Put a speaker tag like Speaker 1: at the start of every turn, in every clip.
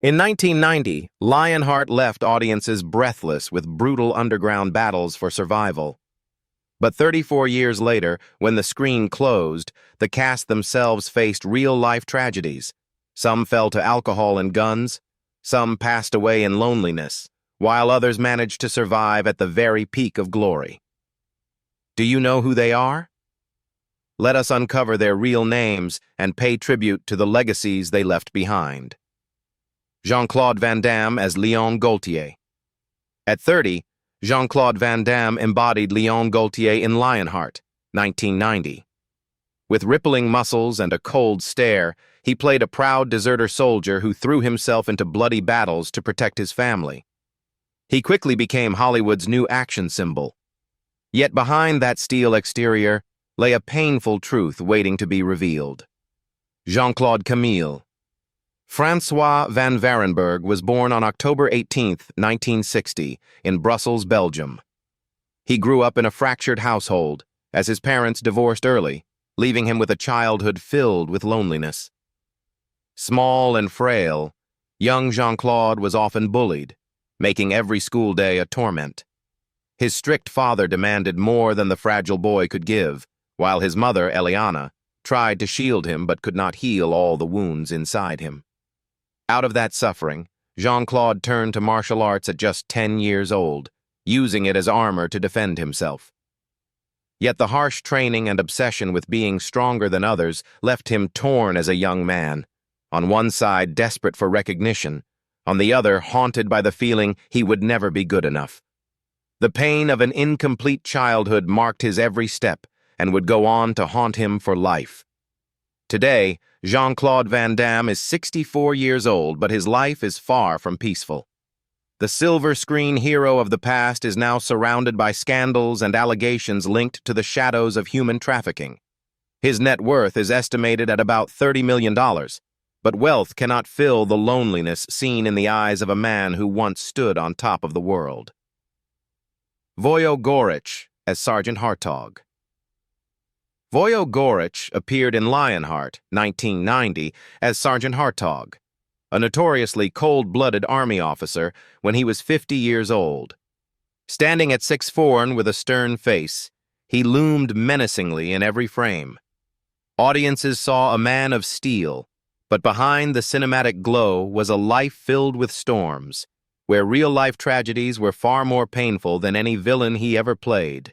Speaker 1: In 1990, Lionheart left audiences breathless with brutal underground battles for survival. But 34 years later, when the screen closed, the cast themselves faced real-life tragedies. Some fell to alcohol and guns, some passed away in loneliness, while others managed to survive at the very peak of glory. Do you know who they are? Let us uncover their real names and pay tribute to the legacies they left behind. Jean-Claude Van Damme as Léon Gaultier. At 30, Jean-Claude Van Damme embodied Léon Gaultier in Lionheart, 1990. With rippling muscles and a cold stare, he played a proud deserter soldier who threw himself into bloody battles to protect his family. He quickly became Hollywood's new action symbol. Yet behind that steel exterior lay a painful truth waiting to be revealed. Jean-Claude Camille. François van Varenberg was born on October 18, 1960, in Brussels, Belgium. He grew up in a fractured household, as his parents divorced early, leaving him with a childhood filled with loneliness. Small and frail, young Jean-Claude was often bullied, making every school day a torment. His strict father demanded more than the fragile boy could give, while his mother, Eliana, tried to shield him but could not heal all the wounds inside him. Out of that suffering, Jean-Claude turned to martial arts at just 10 years old, using it as armor to defend himself. Yet the harsh training and obsession with being stronger than others left him torn as a young man, on one side desperate for recognition, on the other haunted by the feeling he would never be good enough. The pain of an incomplete childhood marked his every step and would go on to haunt him for life. Today, Jean-Claude Van Damme is 64 years old, but his life is far from peaceful. The silver screen hero of the past is now surrounded by scandals and allegations linked to the shadows of human trafficking. His net worth is estimated at about $30 million, but wealth cannot fill the loneliness seen in the eyes of a man who once stood on top of the world. Voyo Goric as Sergeant Hartog. Voyo Goric appeared in Lionheart, 1990, as Sergeant Hartog, a notoriously cold-blooded army officer when he was 50 years old. Standing at 6'4" and with a stern face, he loomed menacingly in every frame. Audiences saw a man of steel, but behind the cinematic glow was a life filled with storms, where real-life tragedies were far more painful than any villain he ever played.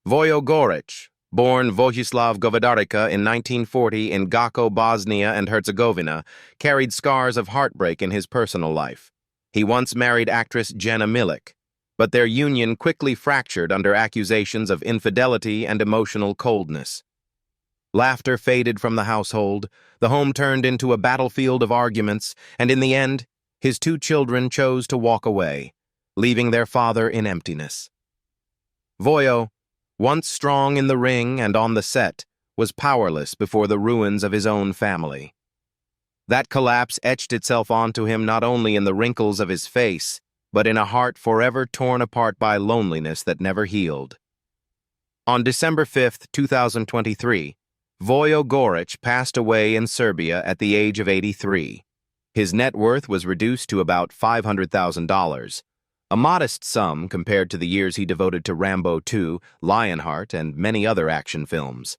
Speaker 1: Voyo Goric, born Vojislav Govedarica in 1940 in Gako, Bosnia and Herzegovina, carried scars of heartbreak in his personal life. He once married actress Jenna Milic, but their union quickly fractured under accusations of infidelity and emotional coldness. Laughter faded from the household, the home turned into a battlefield of arguments, and in the end, his two children chose to walk away, leaving their father in emptiness. Voyo, once strong in the ring and on the set, was powerless before the ruins of his own family. That collapse etched itself onto him not only in the wrinkles of his face, but in a heart forever torn apart by loneliness that never healed. On December 5, 2023, Voyo Goric passed away in Serbia at the age of 83. His net worth was reduced to about $500,000, a modest sum compared to the years he devoted to Rambo 2, Lionheart, and many other action films.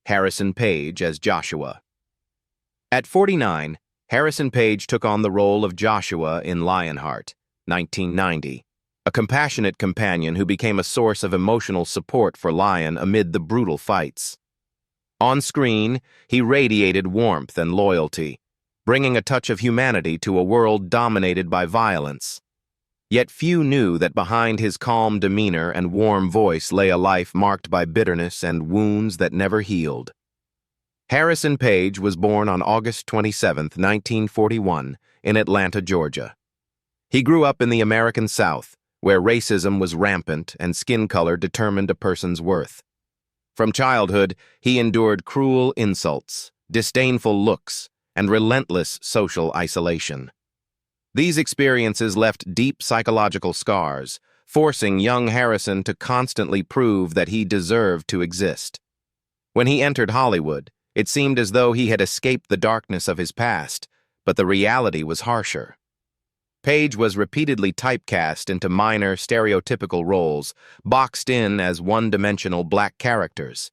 Speaker 1: Harrison Page as Joshua. At 49, Harrison Page took on the role of Joshua in Lionheart, 1990, a compassionate companion who became a source of emotional support for Lion amid the brutal fights. On screen, he radiated warmth and loyalty, bringing a touch of humanity to a world dominated by violence. Yet few knew that behind his calm demeanor and warm voice lay a life marked by bitterness and wounds that never healed. Harrison Page was born on August 27, 1941, in Atlanta, Georgia. He grew up in the American South, where racism was rampant and skin color determined a person's worth. From childhood, he endured cruel insults, disdainful looks, and relentless social isolation. These experiences left deep psychological scars, forcing young Harrison to constantly prove that he deserved to exist. When he entered Hollywood, it seemed as though he had escaped the darkness of his past, but the reality was harsher. Page was repeatedly typecast into minor, stereotypical roles, boxed in as one-dimensional black characters.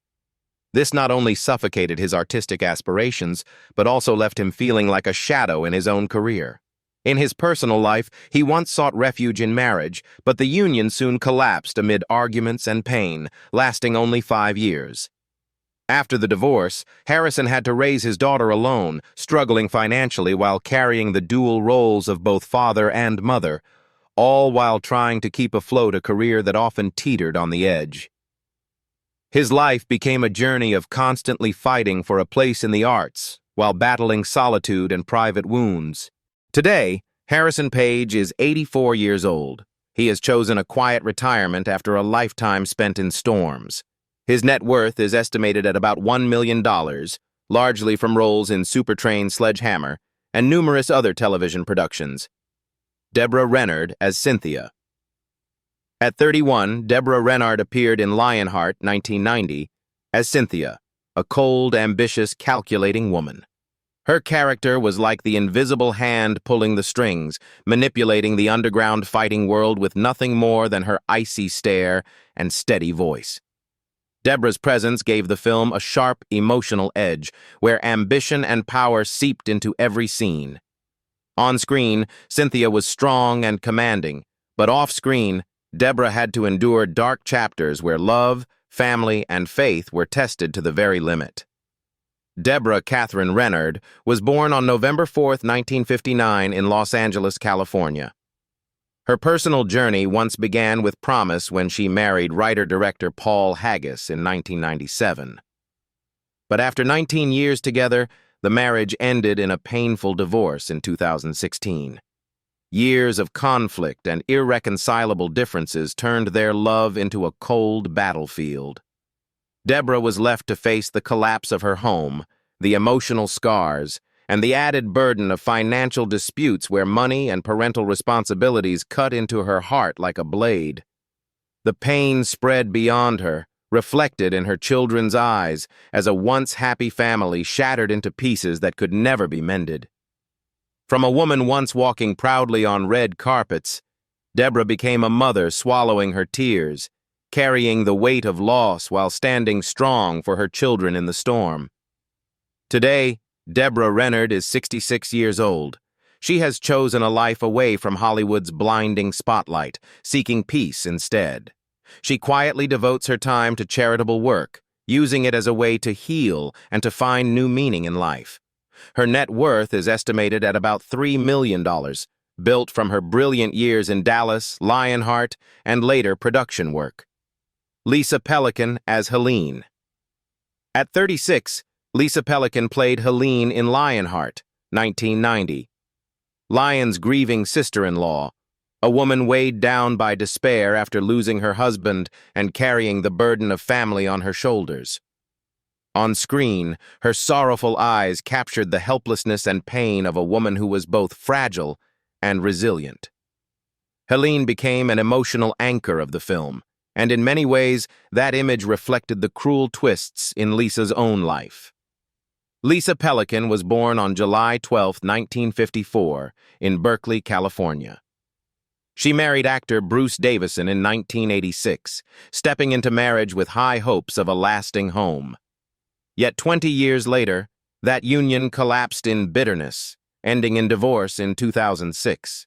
Speaker 1: This not only suffocated his artistic aspirations, but also left him feeling like a shadow in his own career. In his personal life, he once sought refuge in marriage, but the union soon collapsed amid arguments and pain, lasting only 5 years. After the divorce, Harrison had to raise his daughter alone, struggling financially while carrying the dual roles of both father and mother, all while trying to keep afloat a career that often teetered on the edge. His life became a journey of constantly fighting for a place in the arts, while battling solitude and private wounds. Today, Harrison Page is 84 years old. He has chosen a quiet retirement after a lifetime spent in storms. His net worth is estimated at about $1 million, largely from roles in Supertrain Sledgehammer and numerous other television productions. Deborah Rennard as Cynthia. At 31, Deborah Rennard appeared in Lionheart, 1990, as Cynthia, a cold, ambitious, calculating woman. Her character was like the invisible hand pulling the strings, manipulating the underground fighting world with nothing more than her icy stare and steady voice. Deborah's presence gave the film a sharp, emotional edge, where ambition and power seeped into every scene. On screen, Cynthia was strong and commanding, but off-screen, Deborah had to endure dark chapters where love, family, and faith were tested to the very limit. Deborah Catherine Rennard was born on November 4, 1959 in Los Angeles, California. Her personal journey once began with promise when she married writer-director Paul Haggis in 1997. But after 19 years together, the marriage ended in a painful divorce in 2016. Years of conflict and irreconcilable differences turned their love into a cold battlefield. Deborah was left to face the collapse of her home, the emotional scars, and the added burden of financial disputes where money and parental responsibilities cut into her heart like a blade. The pain spread beyond her, reflected in her children's eyes, as a once happy family shattered into pieces that could never be mended. From a woman once walking proudly on red carpets, Deborah became a mother swallowing her tears, carrying the weight of loss while standing strong for her children in the storm. Today, Deborah Rennard is 66 years old. She has chosen a life away from Hollywood's blinding spotlight, seeking peace instead. She quietly devotes her time to charitable work, using it as a way to heal and to find new meaning in life. Her net worth is estimated at about $3 million, built from her brilliant years in Dallas, Lionheart, and later production work. Lisa Pelikan as Helene. At 36, Lisa Pelikan played Helene in Lionheart, 1990. Lion's grieving sister-in-law, a woman weighed down by despair after losing her husband and carrying the burden of family on her shoulders. On screen, her sorrowful eyes captured the helplessness and pain of a woman who was both fragile and resilient. Helene became an emotional anchor of the film, and in many ways, that image reflected the cruel twists in Lisa's own life. Lisa Pelikan was born on July 12, 1954, in Berkeley, California. She married actor Bruce Davison in 1986, stepping into marriage with high hopes of a lasting home. Yet 20 years later, that union collapsed in bitterness, ending in divorce in 2006.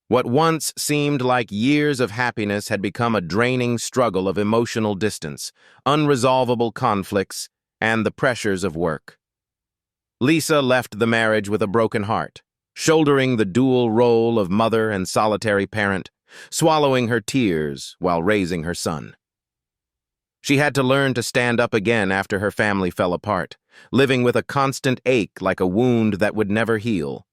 Speaker 1: What once seemed like years of happiness had become a draining struggle of emotional distance, unresolvable conflicts, and the pressures of work. Lisa left the marriage with a broken heart, shouldering the dual role of mother and solitary parent, swallowing her tears while raising her son. She had to learn to stand up again after her family fell apart, living with a constant ache like a wound that would never heal.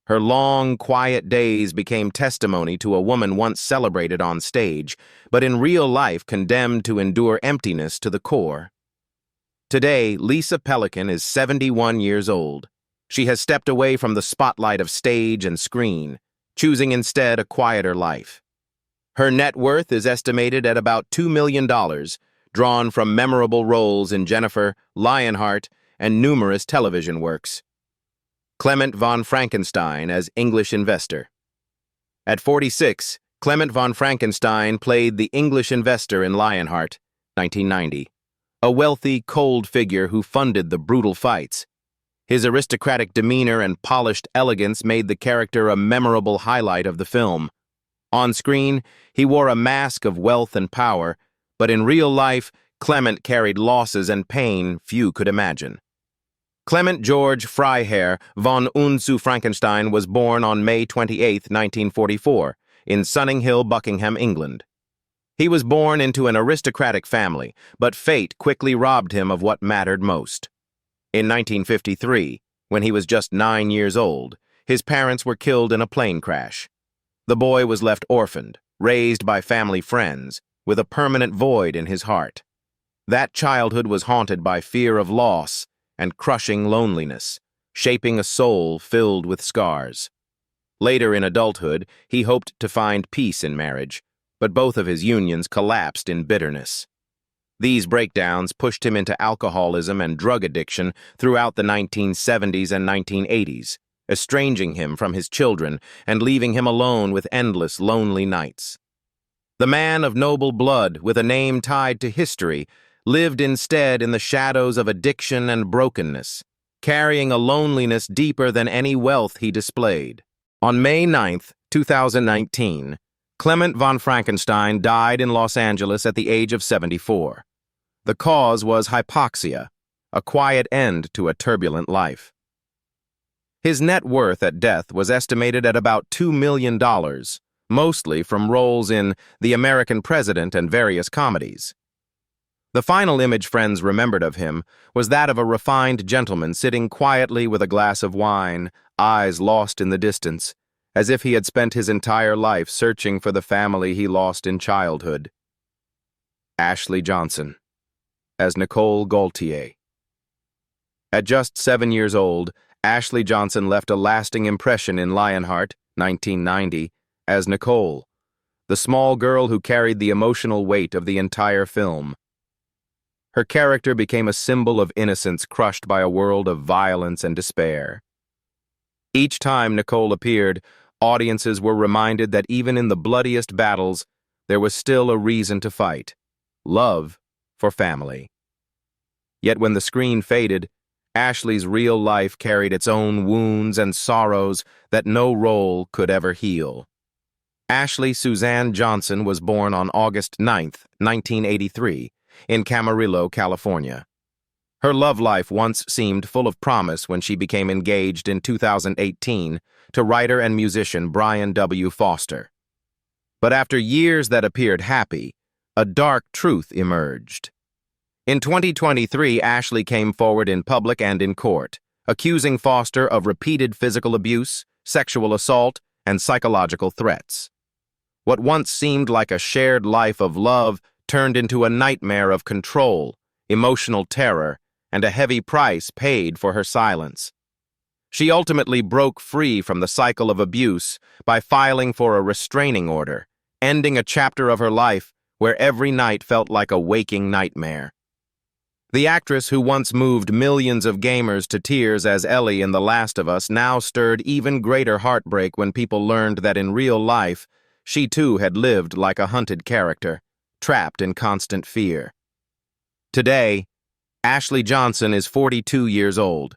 Speaker 1: Her long, quiet days became testimony to a woman once celebrated on stage, but in real life condemned to endure emptiness to the core. Today, Lisa Pelikan is 71 years old. She has stepped away from the spotlight of stage and screen, choosing instead a quieter life. Her net worth is estimated at about $2 million, drawn from memorable roles in Jennifer, Lionheart, and numerous television works. Clement von Frankenstein as English investor. At 46, Clement von Frankenstein played the English investor in Lionheart, 1990, a wealthy, cold figure who funded the brutal fights. His aristocratic demeanor and polished elegance made the character a memorable highlight of the film. On screen, he wore a mask of wealth and power, but in real life, Clement carried losses and pain few could imagine. Clement George Freiherr von Unzu Frankenstein was born on May 28, 1944, in Sunninghill, Buckingham, England. He was born into an aristocratic family, but fate quickly robbed him of what mattered most. In 1953, when he was just 9 years old, his parents were killed in a plane crash. The boy was left orphaned, raised by family friends, with a permanent void in his heart. That childhood was haunted by fear of loss and crushing loneliness, shaping a soul filled with scars. Later in adulthood, he hoped to find peace in marriage, but both of his unions collapsed in bitterness. These breakdowns pushed him into alcoholism and drug addiction throughout the 1970s and 1980s, estranging him from his children and leaving him alone with endless lonely nights. The man of noble blood, with a name tied to history, lived instead in the shadows of addiction and brokenness, carrying a loneliness deeper than any wealth he displayed. On May 9, 2019, Clement von Frankenstein died in Los Angeles at the age of 74. The cause was hypoxia, a quiet end to a turbulent life. His net worth at death was estimated at about $2 million, mostly from roles in The American President and various comedies. The final image friends remembered of him was that of a refined gentleman sitting quietly with a glass of wine, eyes lost in the distance, as if he had spent his entire life searching for the family he lost in childhood. Ashley Johnson, as Nicole Gaultier. At just 7 years old, Ashley Johnson left a lasting impression in Lionheart, 1990, as Nicole, the small girl who carried the emotional weight of the entire film. Her character became a symbol of innocence crushed by a world of violence and despair. Each time Nicole appeared, audiences were reminded that even in the bloodiest battles, there was still a reason to fight: love for family. Yet when the screen faded, Ashley's real life carried its own wounds and sorrows that no role could ever heal. Ashley Suzanne Johnson was born on August 9, 1983, in Camarillo, California. Her love life once seemed full of promise when she became engaged in 2018 to writer and musician Brian W. Foster. But after years that appeared happy, a dark truth emerged. In 2023, Ashley came forward in public and in court, accusing Foster of repeated physical abuse, sexual assault, and psychological threats. What once seemed like a shared life of love turned into a nightmare of control, emotional terror, and a heavy price paid for her silence. She ultimately broke free from the cycle of abuse by filing for a restraining order, ending a chapter of her life where every night felt like a waking nightmare. The actress who once moved millions of gamers to tears as Ellie in The Last of Us now stirred even greater heartbreak when people learned that in real life, she too had lived like a hunted character, trapped in constant fear. Today, Ashley Johnson is 42 years old.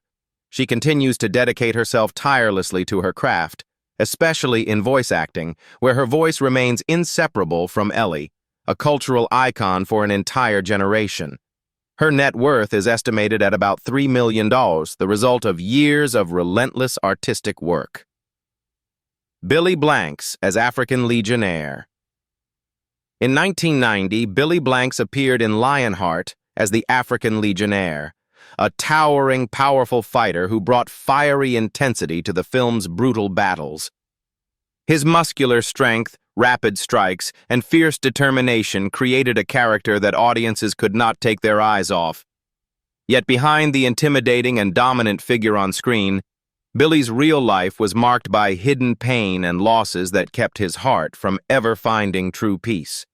Speaker 1: She continues to dedicate herself tirelessly to her craft, especially in voice acting, where her voice remains inseparable from Ellie, a cultural icon for an entire generation. Her net worth is estimated at about $3 million, the result of years of relentless artistic work. Billy Blanks as African Legionnaire. In 1990, Billy Blanks appeared in Lionheart as the African Legionnaire, a towering, powerful fighter who brought fiery intensity to the film's brutal battles. His muscular strength, rapid strikes, and fierce determination created a character that audiences could not take their eyes off. Yet behind the intimidating and dominant figure on screen, Billy's real life was marked by hidden pain and losses that kept his heart from ever finding true peace.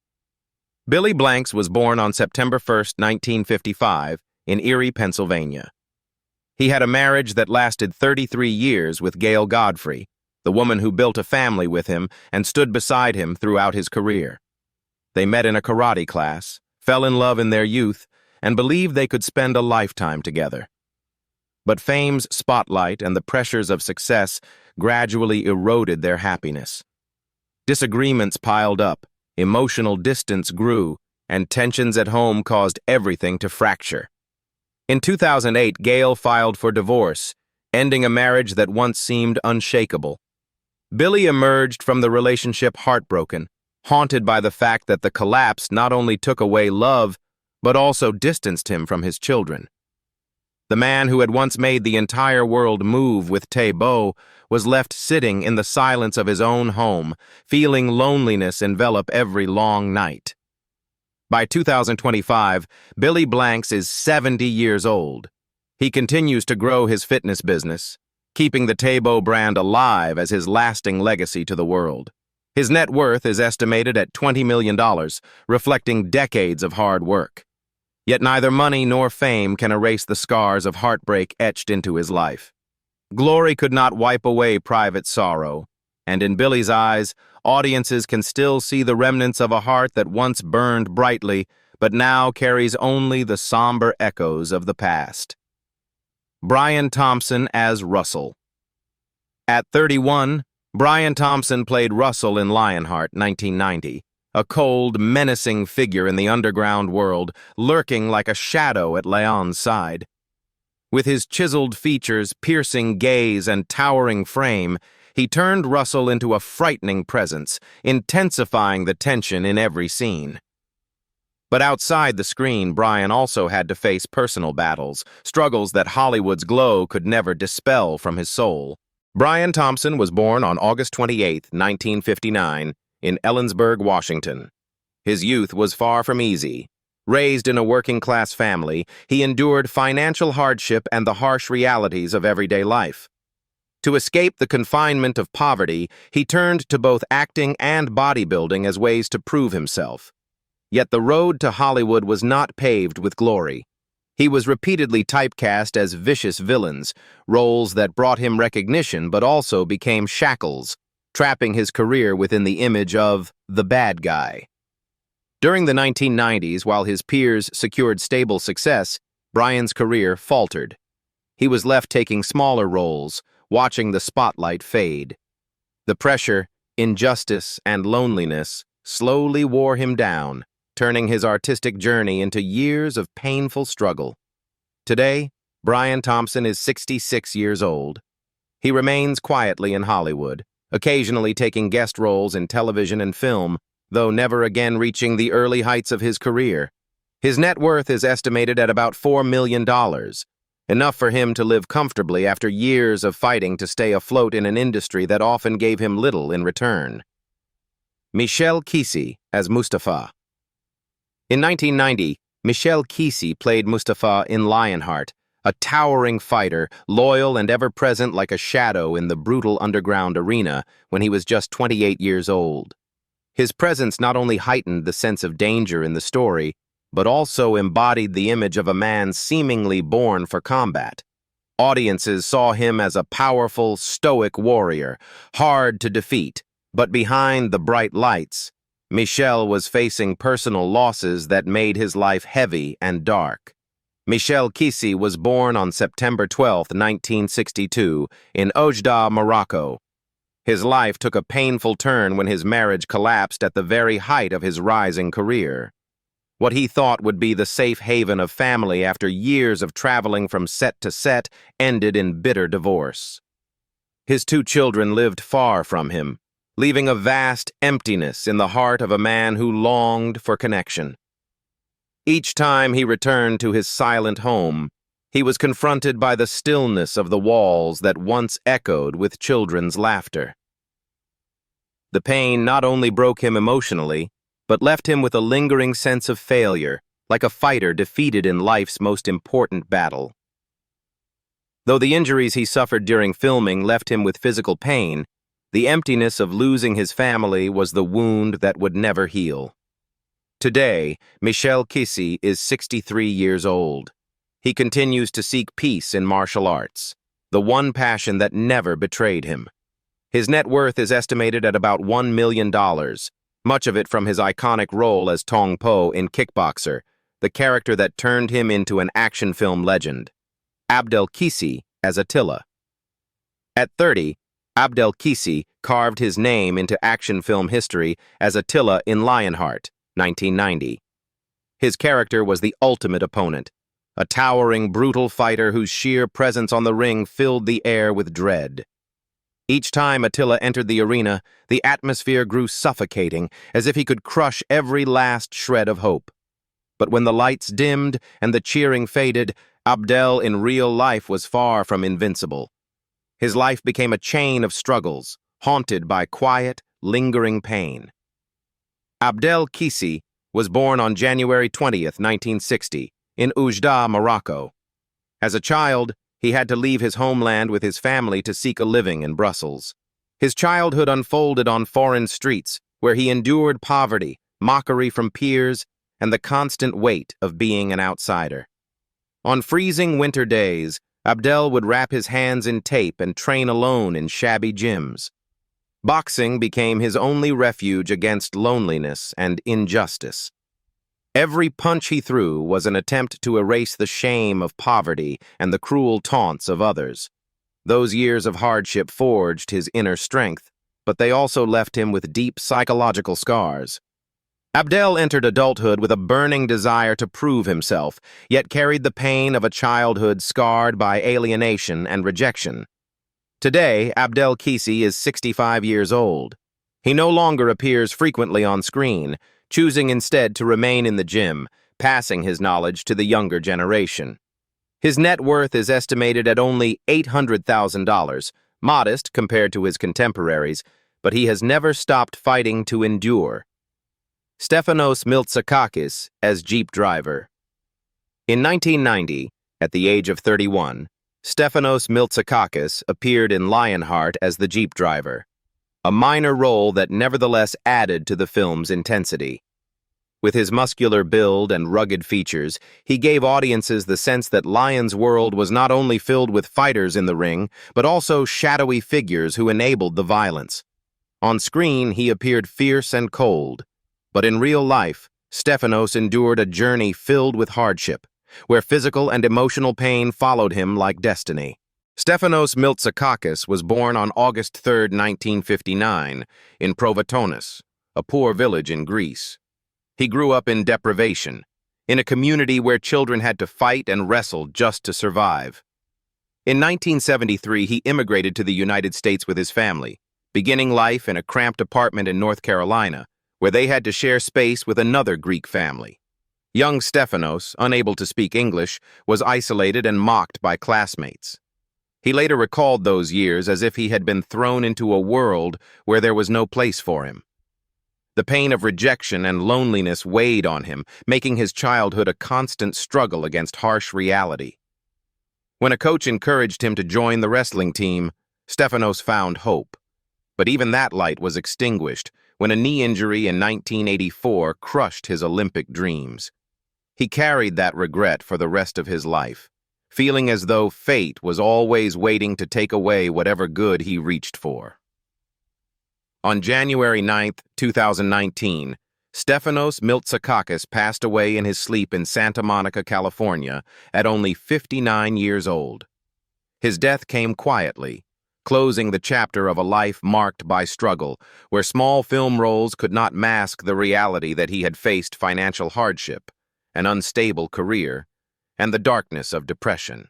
Speaker 1: Billy Blanks was born on September 1, 1955, in Erie, Pennsylvania. He had a marriage that lasted 33 years with Gail Godfrey, the woman who built a family with him and stood beside him throughout his career. They met in a karate class, fell in love in their youth, and believed they could spend a lifetime together. But fame's spotlight and the pressures of success gradually eroded their happiness. Disagreements piled up, emotional distance grew, and tensions at home caused everything to fracture. In 2008, Gail filed for divorce, ending a marriage that once seemed unshakable. Billy emerged from the relationship heartbroken, haunted by the fact that the collapse not only took away love, but also distanced him from his children. The man who had once made the entire world move with Tay-Bo was left sitting in the silence of his own home, feeling loneliness envelop every long night. By 2025, Billy Blanks is 70 years old. He continues to grow his fitness business, keeping the Tay-Bo brand alive as his lasting legacy to the world. His net worth is estimated at $20 million, reflecting decades of hard work. Yet neither money nor fame can erase the scars of heartbreak etched into his life. Glory could not wipe away private sorrow, and in Billy's eyes, audiences can still see the remnants of a heart that once burned brightly, but now carries only the somber echoes of the past. Brian Thompson as Russell. At 31, Brian Thompson played Russell in Lionheart, 1990. A cold, menacing figure in the underground world, lurking like a shadow at Leon's side. With his chiseled features, piercing gaze, and towering frame, he turned Russell into a frightening presence, intensifying the tension in every scene. But outside the screen, Brian also had to face personal battles, struggles that Hollywood's glow could never dispel from his soul. Brian Thompson was born on August 28, 1959, in Ellensburg, Washington. His youth was far from easy. Raised in a working-class family, he endured financial hardship and the harsh realities of everyday life. To escape the confinement of poverty, he turned to both acting and bodybuilding as ways to prove himself. Yet the road to Hollywood was not paved with glory. He was repeatedly typecast as vicious villains, roles that brought him recognition but also became shackles, trapping his career within the image of the bad guy. During the 1990s, while his peers secured stable success, Brian's career faltered. He was left taking smaller roles, watching the spotlight fade. The pressure, injustice, and loneliness slowly wore him down, turning his artistic journey into years of painful struggle. Today, Brian Thompson is 66 years old. He remains quietly in Hollywood, occasionally taking guest roles in television and film, though never again reaching the early heights of his career. His net worth is estimated at about $4 million, enough for him to live comfortably after years of fighting to stay afloat in an industry that often gave him little in return. Michel Qissi as Mustafa. In 1990, Michel Qissi played Mustafa in Lionheart, a towering fighter, loyal and ever-present like a shadow in the brutal underground arena when he was just 28 years old. His presence not only heightened the sense of danger in the story, but also embodied the image of a man seemingly born for combat. Audiences saw him as a powerful, stoic warrior, hard to defeat, but behind the bright lights, Michel was facing personal losses that made his life heavy and dark. Michel Qissi was born on September 12, 1962, in Oujda, Morocco. His life took a painful turn when his marriage collapsed at the very height of his rising career. What he thought would be the safe haven of family after years of traveling from set to set ended in bitter divorce. His 2 children lived far from him, leaving a vast emptiness in the heart of a man who longed for connection. Each time he returned to his silent home, he was confronted by the stillness of the walls that once echoed with children's laughter. The pain not only broke him emotionally, but left him with a lingering sense of failure, like a fighter defeated in life's most important battle. Though the injuries he suffered during filming left him with physical pain, the emptiness of losing his family was the wound that would never heal. Today, Michel Qissi is 63 years old. he continues to seek peace in martial arts, the one passion that never betrayed him. His net worth is estimated at about $1 million, much of it from his iconic role as Tong Po in Kickboxer, the character that turned him into an action film legend. Abdel Qissi as Attila. At 30, Abdel Qissi carved his name into action film history as Attila in Lionheart, 1990. His character was the ultimate opponent, a towering, brutal fighter whose sheer presence on the ring filled the air with dread. Each time Attila entered the arena, the atmosphere grew suffocating, as if he could crush every last shred of hope. But when the lights dimmed and the cheering faded, Abdel in real life was far from invincible. His life became a chain of struggles, haunted by quiet, lingering pain. Abdel Qissi was born on January 20th, 1960, in Oujda, Morocco. As a child, he had to leave his homeland with his family to seek a living in Brussels. His childhood unfolded on foreign streets, where he endured poverty, mockery from peers, and the constant weight of being an outsider. On freezing winter days, Abdel would wrap his hands in tape and train alone in shabby gyms. Boxing became his only refuge against loneliness and injustice. Every punch he threw was an attempt to erase the shame of poverty and the cruel taunts of others. Those years of hardship forged his inner strength, but they also left him with deep psychological scars. Abdel entered adulthood with a burning desire to prove himself, yet carried the pain of a childhood scarred by alienation and rejection. Today, Abdel Qissi is 65 years old. He no longer appears frequently on screen, choosing instead to remain in the gym, passing his knowledge to the younger generation. His net worth is estimated at only $800,000, modest compared to his contemporaries, but he has never stopped fighting to endure. Stefanos Miltsakakis as Jeep driver. In 1990, at the age of 31, Stefanos Miltsakakis appeared in Lionheart as the Jeep driver, a minor role that nevertheless added to the film's intensity. With his muscular build and rugged features, he gave audiences the sense that Lion's world was not only filled with fighters in the ring, but also shadowy figures who enabled the violence. On screen, he appeared fierce and cold, but in real life, Stefanos endured a journey filled with hardship, where physical and emotional pain followed him like destiny. Stefanos Miltsakakis was born on August 3, 1959, in Provatonis, a poor village in Greece. He grew up in deprivation, in a community where children had to fight and wrestle just to survive. In 1973, he immigrated to the United States with his family, beginning life in a cramped apartment in North Carolina, where they had to share space with another Greek family. Young Stefanos, unable to speak English, was isolated and mocked by classmates. He later recalled those years as if he had been thrown into a world where there was no place for him. The pain of rejection and loneliness weighed on him, making his childhood a constant struggle against harsh reality. When a coach encouraged him to join the wrestling team, Stefanos found hope. But even that light was extinguished when a knee injury in 1984 crushed his Olympic dreams. He carried that regret for the rest of his life, feeling as though fate was always waiting to take away whatever good he reached for. On January 9, 2019, Stefanos Miltsakakis passed away in his sleep in Santa Monica, California, at only 59 years old. His death came quietly, closing the chapter of a life marked by struggle, where small film roles could not mask the reality that he had faced financial hardship, an unstable career, and the darkness of depression.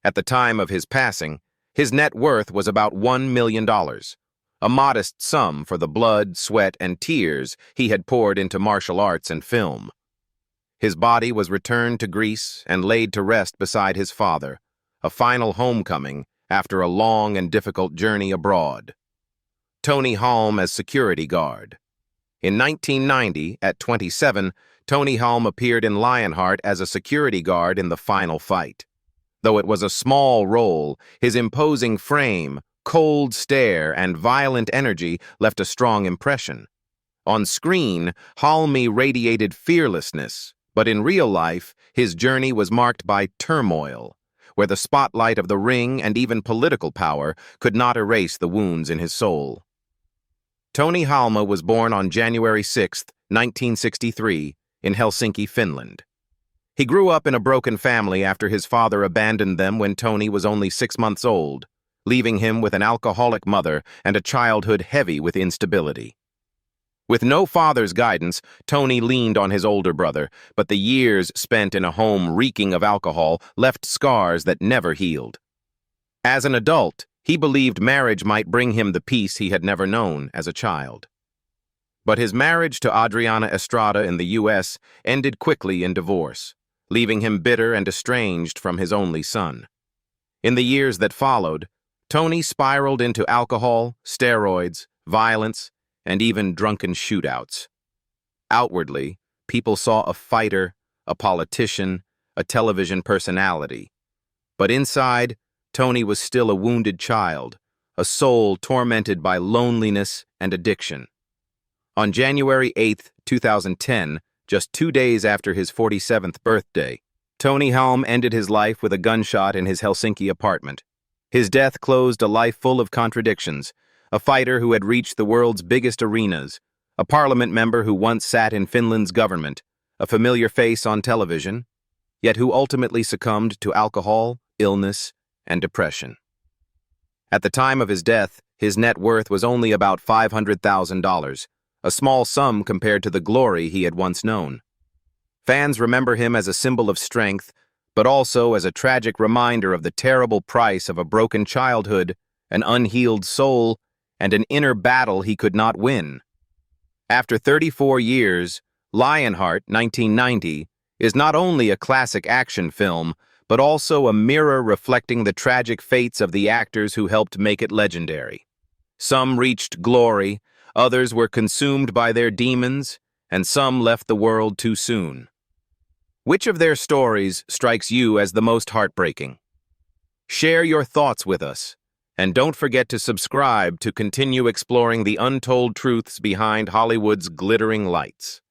Speaker 1: At the time of his passing, his net worth was about $1 million, a modest sum for the blood, sweat, and tears he had poured into martial arts and film. His body was returned to Greece and laid to rest beside his father, a final homecoming after a long and difficult journey abroad. Tony Halme as security guard. In 1990, at 27, Tony Halme appeared in Lionheart as a security guard in the final fight. Though it was a small role, his imposing frame, cold stare, and violent energy left a strong impression. On screen, Halme radiated fearlessness, But in real life, his journey was marked by turmoil, where the spotlight of the ring and even political power could not erase the wounds in his soul. Tony Halme was born on January 6, 1963, in Helsinki, Finland. He grew up in a broken family after his father abandoned them when Tony was only 6 months old, leaving him with an alcoholic mother and a childhood heavy with instability. With no father's guidance, Tony leaned on his older brother, but the years spent in a home reeking of alcohol left scars that never healed. As an adult, he believed marriage might bring him the peace he had never known as a child. But his marriage to Adriana Estrada in the U.S. ended quickly in divorce, leaving him bitter and estranged from his only son. In the years that followed, Tony spiraled into alcohol, steroids, violence, and even drunken shootouts. Outwardly, people saw a fighter, a politician, a television personality. But inside, Tony was still a wounded child, a soul tormented by loneliness and addiction. On January 8, 2010, just 2 days after his 47th birthday, Tony Halme ended his life with a gunshot in his Helsinki apartment. His death closed a life full of contradictions, a fighter who had reached the world's biggest arenas, a parliament member who once sat in Finland's government, a familiar face on television, yet who ultimately succumbed to alcohol, illness, and depression. At the time of his death, his net worth was only about $500,000, a small sum compared to the glory he had once known. Fans remember him as a symbol of strength, but also as a tragic reminder of the terrible price of a broken childhood, an unhealed soul, and an inner battle he could not win. After 34 years, Lionheart, 1990, is not only a classic action film, but also a mirror reflecting the tragic fates of the actors who helped make it legendary. Some reached glory, others were consumed by their demons, and some left the world too soon. Which of their stories strikes you as the most heartbreaking? Share your thoughts with us, and don't forget to subscribe to continue exploring the untold truths behind Hollywood's glittering lights.